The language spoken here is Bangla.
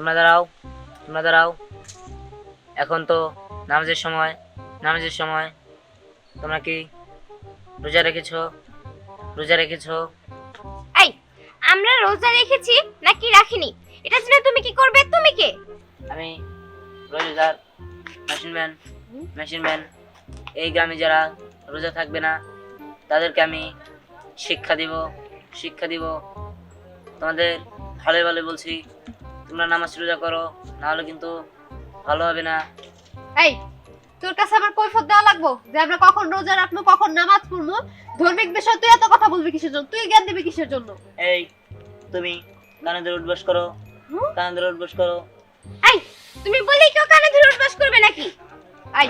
তোমরা দাঁড়াও, তোমরা দাঁড়াও। এখন তো নামাজের সময়, নামাজের সময়। তোমরা কি রোজা রেখেছো? রোজা রেখেছো? এই, আমরা রোজা রেখেছি নাকি রাখিনি এটা জেনে তুমি কি করবে? তুমি কে? আমি রোজাদার মেশিনম্যান, মেশিনম্যান। এই গ্রামে যারা রোজা থাকবে না তাদেরকে আমি শিক্ষা দিব, শিক্ষা দিব। তোমাদের ভালো ভালো বলছি, তোমরা নামাজ রোজা করো, নাহলে কিন্তু ভালো হবে না। এই, তোর কাছে আমার কৈফিয়ত দেওয়া লাগবো যে আমরা কখন রোজা রাখবো, কখন নামাজ পড়বো? ধার্মিক বিষয় তুই এত কথা বলবি কিসের জন্য? তুই জ্ঞান দিবি কিসের জন্য? এই তুমি কানে ধরে উঠবাস করো, কানে ধরে উঠবাস করো। এই, তুমি বলেই কেউ কানে ধরে উঠবাস করবে নাকি? এই